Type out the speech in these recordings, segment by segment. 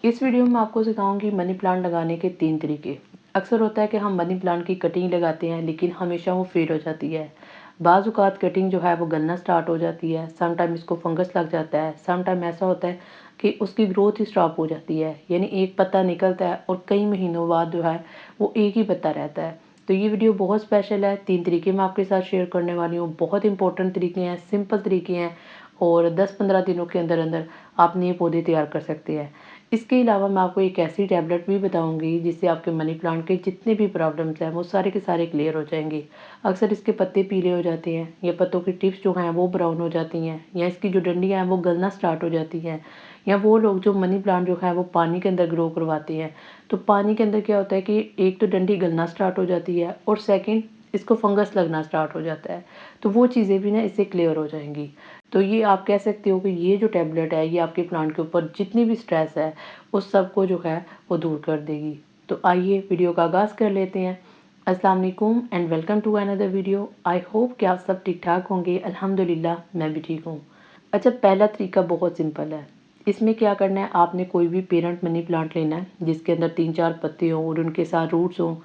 इस वीडियो में आपको सिखाऊंगी मनी प्लांट लगाने के 3 तरीके। अक्सर होता है कि हम मनी प्लांट की कटिंग लगाते हैं लेकिन हमेशा वो फेल हो जाती है। बाज़ औक़ात कटिंग जो है वो गलना स्टार्ट हो जाती है, सम टाइम इसको फंगस लग जाता है, सम टाइम ऐसा होता है कि उसकी ग्रोथ ही स्टॉप हो जाती है, यानी एक पत्ता निकलता है और कई महीनों बाद जो है वो एक ही पत्ता रहता है। तो ये वीडियो बहुत स्पेशल है। 3 तरीके मैं आपके साथ शेयर करने वाली हूँ। बहुत इंपॉर्टेंट तरीके हैं, सिंपल तरीके हैं और 10-15 दिनों के अंदर अंदर आप नए पौधे तैयार कर सकते हैं। इसके अलावा मैं आपको एक ऐसी टैबलेट भी बताऊंगी जिससे आपके मनी प्लांट के जितने भी प्रॉब्लम्स हैं वो सारे के सारे क्लियर हो जाएंगे। अक्सर इसके पत्ते पीले हो जाते हैं या पत्तों की टिप्स जो हैं वो ब्राउन हो जाती हैं या इसकी जो डंडियाँ हैं वो गलना स्टार्ट हो जाती हैं, या वो लोग जो मनी प्लांट जो है वो पानी के अंदर ग्रो करवाते हैं। तो पानी के अंदर क्या होता है कि एक तो डंडी गलना स्टार्ट हो जाती है और सेकेंड इसको फंगस लगना स्टार्ट हो जाता है। तो वो चीज़ें भी ना इससे क्लियर हो जाएंगी। तो ये आप कह सकते हो कि ये जो टैबलेट है ये आपके प्लांट के ऊपर जितनी भी स्ट्रेस है उस सब को जो है वो दूर कर देगी। तो आइए वीडियो का आगाज़ कर लेते हैं। अस्सलाम वालेकुम and welcome to another video. I hope कि आप सब ठीक ठाक होंगे। अल्हम्दुलिल्लाह मैं भी ठीक हूँ। अच्छा, पहला तरीका बहुत सिंपल है। इसमें क्या करना है, आपने कोई भी पेरेंट मनी प्लांट लेना है जिसके अंदर 3-4 पत्ते हों और उनके साथ रूट्स हों।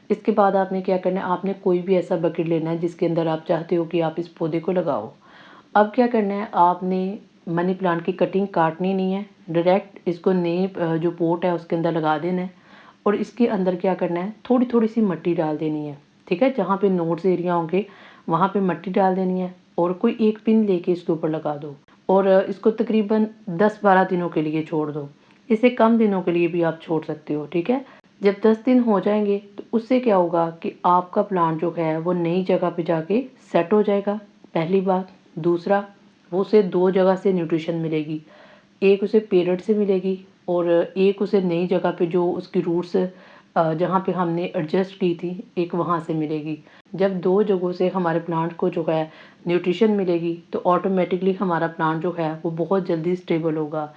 इसके बाद आपने क्या करना है, आपने कोई भी ऐसा बकेट लेना है जिसके अंदर आप चाहते हो कि आप इस पौधे को लगाओ। अब क्या करना है, आपने मनी प्लांट की कटिंग काटनी नहीं है, डायरेक्ट इसको नए जो पोट है उसके अंदर लगा देना है और इसके अंदर क्या करना है, थोड़ी थोड़ी सी मिट्टी डाल देनी है। ठीक है, जहाँ पे नोड्स एरिया होंगे वहाँ पे मिट्टी डाल देनी है और कोई एक पिन लेके इसके ऊपर लगा दो और इसको तकरीबन 10-12 दिनों के लिए छोड़ दो। इससे कम दिनों के लिए भी आप छोड़ सकते हो। ठीक है, जब 10 दिन हो जाएंगे तो उससे क्या होगा कि आपका प्लांट जो है वो नई जगह पे जाके सेट हो जाएगा, पहली बात। दूसरा, वो उसे 2 जगह से न्यूट्रिशन मिलेगी। एक उसे पेरेंट से मिलेगी और एक उसे नई जगह पे जो उसकी रूट्स जहाँ पे हमने एडजस्ट की थी, एक वहाँ से मिलेगी। जब 2 जगहों से हमारे प्लांट को जो है न्यूट्रिशन मिलेगी तो ऑटोमेटिकली हमारा प्लांट जो है वो बहुत जल्दी स्टेबल होगा।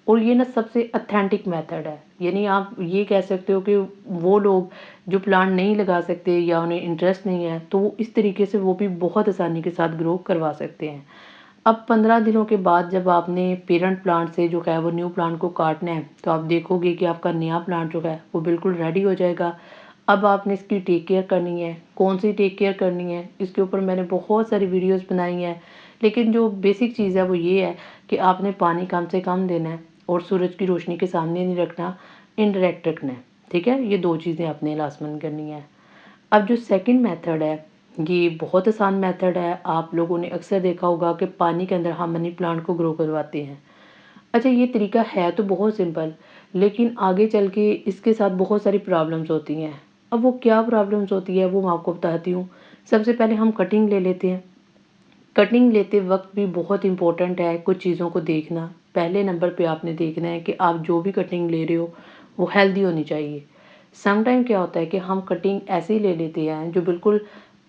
और ये ना सबसे ऑथेंटिक मेथड है, यानी आप ये कह सकते हो कि वो लोग जो प्लांट नहीं लगा सकते या उन्हें इंटरेस्ट नहीं है तो वो इस तरीके से वो भी बहुत आसानी के साथ ग्रो करवा सकते हैं। अब 15 दिनों के बाद जब आपने पेरेंट प्लांट से जो है वो न्यू प्लांट को काटना है तो आप देखोगे कि आपका नया प्लांट जो है वो बिल्कुल रेडी हो जाएगा। अब आपने इसकी टेक केयर करनी है। कौन सी टेक केयर करनी है, इसके ऊपर मैंने बहुत सारी वीडियोस बनाई हैं, लेकिन जो बेसिक चीज़ है वो ये है कि आपने पानी कम से कम देना है और सूरज की रोशनी के सामने नहीं रखना, इनडायरेक्ट रखना है। ठीक है, ये 2 चीज़ें आपने लाजमन करनी है। अब जो सेकंड मेथड है ये बहुत आसान मेथड है। आप लोगों ने अक्सर देखा होगा कि पानी के अंदर हम मनी प्लांट को ग्रो करवाते हैं। अच्छा, ये तरीका है तो बहुत सिंपल, लेकिन आगे चल के इसके साथ बहुत सारी प्रॉब्लम्स होती हैं। अब वो क्या प्रॉब्लम्स होती है वो मैं आपको बताती हूँ। सबसे पहले हम कटिंग ले लेते हैं। कटिंग लेते वक्त भी बहुत इंपॉर्टेंट है कुछ चीज़ों को देखना। पहले नंबर पे आपने देखना है कि आप जो भी कटिंग ले रहे हो वो हेल्दी होनी चाहिए। सम टाइम क्या होता है कि हम कटिंग ऐसी ले लेते हैं जो बिल्कुल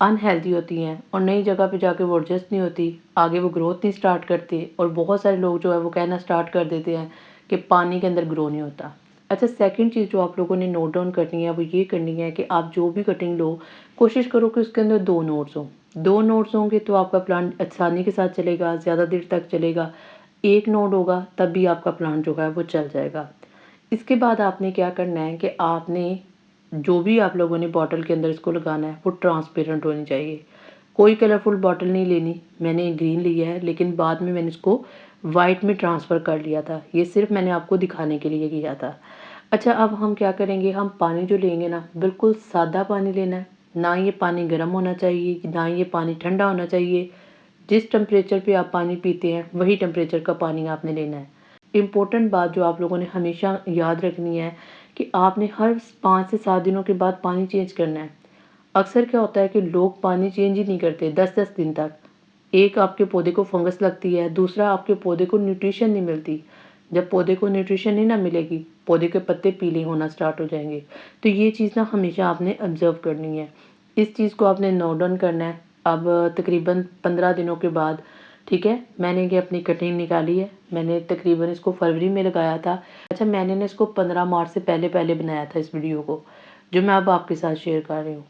अनहेल्दी होती हैं और नई जगह पे जाके वो एडजस्ट नहीं होती, आगे वो ग्रोथ नहीं स्टार्ट करती और बहुत सारे लोग जो है वो कहना स्टार्ट कर देते हैं कि पानी के अंदर ग्रो नहीं होता। अच्छा, सेकंड चीज़ जो आप लोगों ने नोट डाउन करनी है वो ये करनी है कि आप जो भी कटिंग लो कोशिश करो कि उसके अंदर 2 नोड्स हों। 2 नोड्स होंगे तो आपका प्लांट आसानी के साथ चलेगा, ज़्यादा देर तक चलेगा। 1 नोड होगा तब भी आपका प्लांट जो है वो चल जाएगा। इसके बाद आपने क्या करना है कि आपने जो भी आप लोगों ने बॉटल के अंदर इसको लगाना है वो ट्रांसपेरेंट होनी चाहिए। कोई कलरफुल बॉटल नहीं लेनी। मैंने ग्रीन लिया है लेकिन बाद में मैंने इसको वाइट में ट्रांसफ़र कर लिया था। ये सिर्फ मैंने आपको दिखाने के लिए किया था। अच्छा, अब हम क्या करेंगे, हम पानी जो लेंगे ना बिल्कुल सादा पानी लेना है। ना ये पानी गर्म होना चाहिए, ना ये पानी ठंडा होना चाहिए। जिस टेम्परेचर पे आप पानी पीते हैं वही टेम्परेचर का पानी आपने लेना है। इम्पोर्टेंट बात जो आप लोगों ने हमेशा याद रखनी है कि आपने हर 5 से 7 दिनों के बाद पानी चेंज करना है। अक्सर क्या होता है कि लोग पानी चेंज ही नहीं करते 10-10 दिन तक। एक आपके पौधे को फंगस लगती है, दूसरा आपके पौधे को न्यूट्रिशन नहीं मिलती। जब पौधे को न्यूट्रिशन नहीं ना मिलेगी, पौधे के पत्ते पीले होना स्टार्ट हो जाएंगे। तो ये चीज़ ना हमेशा आपने ऑब्जर्व करनी है। इस चीज़ को आपने नोट डाउन करना है। अब तकरीबन 15 दिनों के बाद, ठीक है, मैंने ये अपनी कटिंग निकाली है। मैंने तकरीबन इसको फरवरी में लगाया था। अच्छा, मैंने ना इसको 15 मार्च से पहले पहले बनाया था इस वीडियो को, जो मैं अब आपके साथ शेयर कर रही हूँ।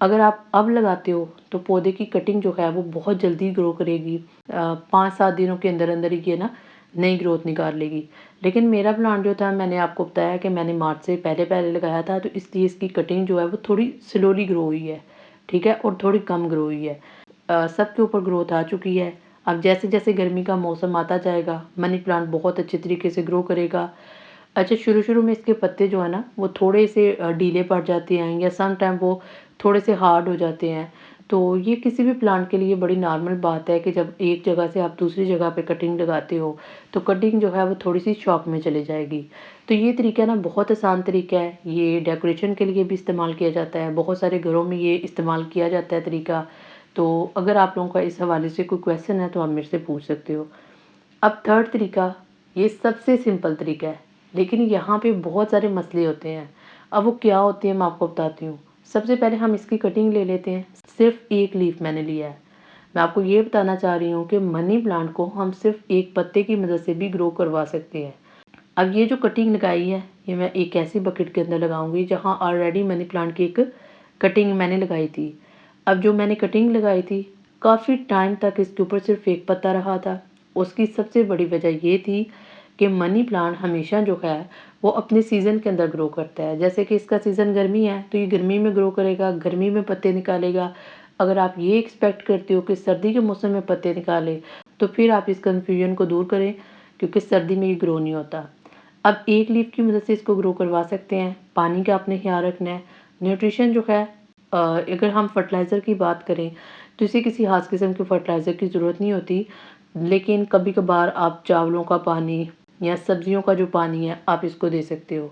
अगर आप अब लगाते हो तो पौधे की कटिंग जो है वो बहुत जल्दी ग्रो करेगी। 5-7 दिनों के अंदर अंदर ही ये ना नई ग्रोथ निकाल लेगी। लेकिन मेरा प्लांट जो था, मैंने आपको बताया कि मैंने मार्च से पहले लगाया था, तो इसलिए इसकी कटिंग जो है वो थोड़ी स्लोली ग्रो हुई है, ठीक है, और थोड़ी कम ग्रो हुई है। सबके ऊपर ग्रोथ आ चुकी है। अब जैसे जैसे गर्मी का मौसम आता जाएगा, मनी प्लांट बहुत अच्छे तरीके से ग्रो करेगा। अच्छा, शुरू-शुरू में इसके पत्ते जो है ना, वो थोड़े से ढीले पड़ जाते हैं या सम टाइम वो थोड़े से हार्ड हो जाते हैं। तो ये किसी भी प्लांट के लिए बड़ी नॉर्मल बात है कि जब एक जगह से आप दूसरी जगह पे कटिंग लगाते हो, तो कटिंग जो है वो थोड़ी-सी शॉक में चली जाएगी। तो ये तरीका ना बहुत आसान तरीका है, ये डेकोरेशन के लिए भी इस्तेमाल किया जाता है, बहुत सारे घरों में ये इस्तेमाल किया जाता है तरीका। तो अगर आप लोगों का इस हवाले से कोई क्वेश्चन है तो आप मेरे से पूछ सकते हो। अब थर्ड तरीका, ये सबसे सिंपल तरीका है, लेकिन यहाँ पे बहुत सारे मसले होते हैं। अब वो क्या होते हैं मैं आपको बताती हूँ। सबसे पहले हम इसकी कटिंग ले लेते हैं। सिर्फ एक लीफ मैंने लिया है। मैं आपको ये बताना चाह रही हूँ कि मनी प्लांट को हम सिर्फ एक पत्ते की मदद से भी ग्रो करवा सकते हैं। अब ये जो कटिंग लगाई है, ये मैं एक ऐसी बकेट के अंदर लगाऊंगी जहाँ ऑलरेडी मनी प्लांट की एक कटिंग मैंने लगाई थी। अब जो मैंने कटिंग लगाई थी, काफ़ी टाइम तक इसके ऊपर सिर्फ एक पत्ता रहा था। उसकी सबसे बड़ी वजह ये थी कि मनी प्लांट हमेशा जो है वो अपने सीज़न के अंदर ग्रो करता है। जैसे कि इसका सीज़न गर्मी है, तो ये गर्मी में ग्रो करेगा, गर्मी में पत्ते निकालेगा। अगर आप ये एक्सपेक्ट करते हो कि सर्दी के मौसम में पत्ते निकाले, तो फिर आप इस कन्फ्यूजन को दूर करें, क्योंकि सर्दी में ये ग्रो नहीं होता। अब एक लीफ की मदद से इसको ग्रो करवा सकते हैं। पानी का आपने ख्याल रखना है। न्यूट्रिशन जो है, अगर हम फर्टिलाइज़र की बात करें, तो इसे किसी ख़ास किस्म के फर्टिलाइज़र की ज़रूरत नहीं होती। लेकिन कभी कभार आप चावलों का पानी या सब्जियों का जो पानी है, आप इसको दे सकते हो।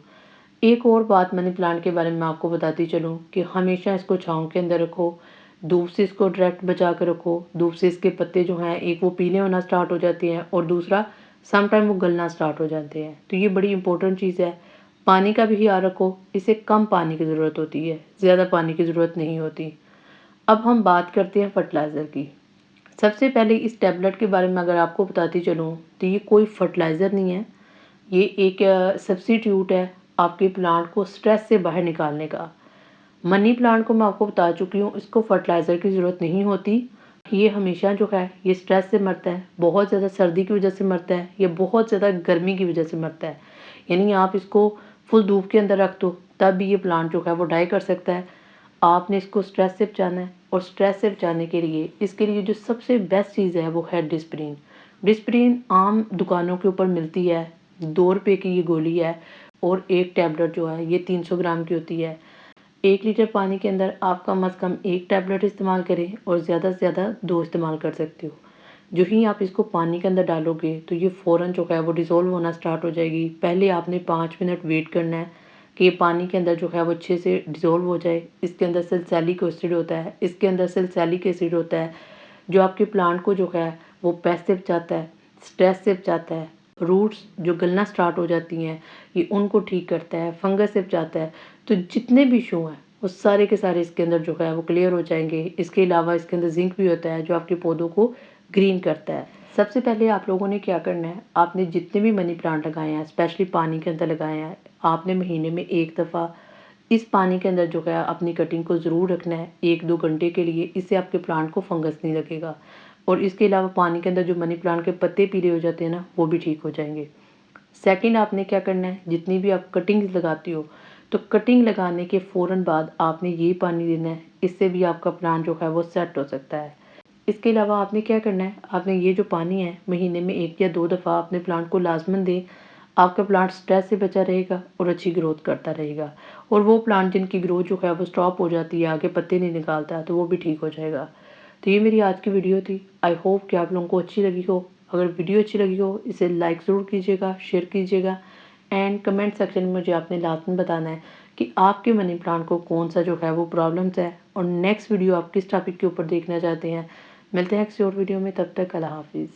एक और बात मनी प्लांट के बारे में मैं आपको बताती चलूँ कि हमेशा इसको छाँव के अंदर रखो। धूप से इसको डायरेक्ट बचा कर रखो। धूप से इसके पत्ते जो हैं, एक वो पीले होना स्टार्ट हो जाते हैं और दूसरा सम टाइम वो गलना स्टार्ट हो जाते हैं। तो ये बड़ी इंपॉर्टेंट चीज़ है। पानी का भी ख्याल रखो। इसे कम पानी की ज़रूरत होती है, ज़्यादा पानी की ज़रूरत नहीं होती। अब हम बात करते हैं फर्टिलाइज़र की। सबसे पहले इस टैबलेट के बारे में अगर आपको बताती चलूँ, तो ये कोई फर्टिलाइज़र नहीं है। ये एक सब्स्टिट्यूट है आपके प्लांट को स्ट्रेस से बाहर निकालने का। मनी प्लांट को मैं आपको बता चुकी हूँ, इसको फर्टिलाइज़र की ज़रूरत नहीं होती। ये हमेशा जो है ये स्ट्रेस से मरता है, बहुत ज़्यादा सर्दी की वजह से मरता है या बहुत ज़्यादा गर्मी की वजह से मरता है। यानी आप इसको फुल धूप के अंदर रख दो, तब भी ये प्लांट जो है वो डाई कर सकता है। आपने इसको स्ट्रेस से बचाना है, और स्ट्रेस से बचाने के लिए इसके लिए जो सबसे बेस्ट चीज़ है वो है डिस्प्रिन। डिस्प्रिन आम दुकानों के ऊपर मिलती है, 2 रुपए की ये गोली है, और एक टैबलेट जो है ये 300 ग्राम की होती है। 1 लीटर पानी के अंदर आप कम से कम 1 टैबलेट इस्तेमाल करें, और ज़्यादा से ज़्यादा 2 इस्तेमाल कर सकते हो। जो ही आप इसको पानी के अंदर डालोगे, तो ये फ़ौरन जो है वो डिज़ोल्व होना स्टार्ट हो जाएगी। पहले आपने 5 मिनट वेट करना है कि ये पानी के अंदर जो है वो अच्छे से डिज़ोल्व हो जाए। इसके अंदर सैलिसिलिक एसिड होता है, इसके अंदर सैलिसिलिक एसिड होता है, जो आपके प्लांट को जो है वो पेस्ट से बचाता है, स्ट्रेस से बचाता है, रूट्स जो गलना स्टार्ट हो जाती हैं ये उनको ठीक करता है, फंगस से बचाता है। तो जितने भी इशू हैं वो सारे के सारे इसके अंदर जो है वो क्लियर हो जाएंगे। इसके अलावा इसके अंदर जिंक भी होता है, जो आपके पौधों को ग्रीन करता है। सबसे पहले आप लोगों ने क्या करना है, आपने जितने भी मनी प्लांट लगाए हैं, स्पेशली पानी के अंदर लगाए हैं, आपने महीने में एक दफ़ा इस पानी के अंदर जो है अपनी कटिंग को ज़रूर रखना है 1-2 घंटे के लिए। इससे आपके प्लांट को फंगस नहीं लगेगा। और इसके अलावा पानी के अंदर जो मनी प्लांट के पत्ते पीले हो जाते हैं ना, वो भी ठीक हो जाएंगे। सेकंड, आपने क्या करना है, जितनी भी आप कटिंग्स लगाती हो, तो कटिंग लगाने के फ़ौरन बाद आपने ये पानी देना है। इससे भी आपका प्लांट जो है वो सेट हो सकता है। इसके अलावा आपने क्या करना है, आपने ये जो पानी है महीने में 1 या 2 दफ़ा अपने प्लांट को लाज़मन दें। आपका प्लांट स्ट्रेस से बचा रहेगा और अच्छी ग्रोथ करता रहेगा। और वो प्लांट जिनकी ग्रोथ जो है वो स्टॉप हो जाती है, आगे पत्ते नहीं निकालता, तो वो भी ठीक हो जाएगा। तो ये मेरी आज की वीडियो थी। आई होप कि आप लोगों को अच्छी लगी हो। अगर वीडियो अच्छी लगी हो, इसे लाइक ज़रूर कीजिएगा, शेयर कीजिएगा, एंड कमेंट सेक्शन में मुझे आपने लाजमी बताना है कि आपके मनी प्लांट को कौन सा जो है वो प्रॉब्लम्स है, और नेक्स्ट वीडियो आप किस टॉपिक के ऊपर देखना चाहते हैं। मिलते हैं किसी और वीडियो में, तब तक अल्लाह हाफिज़।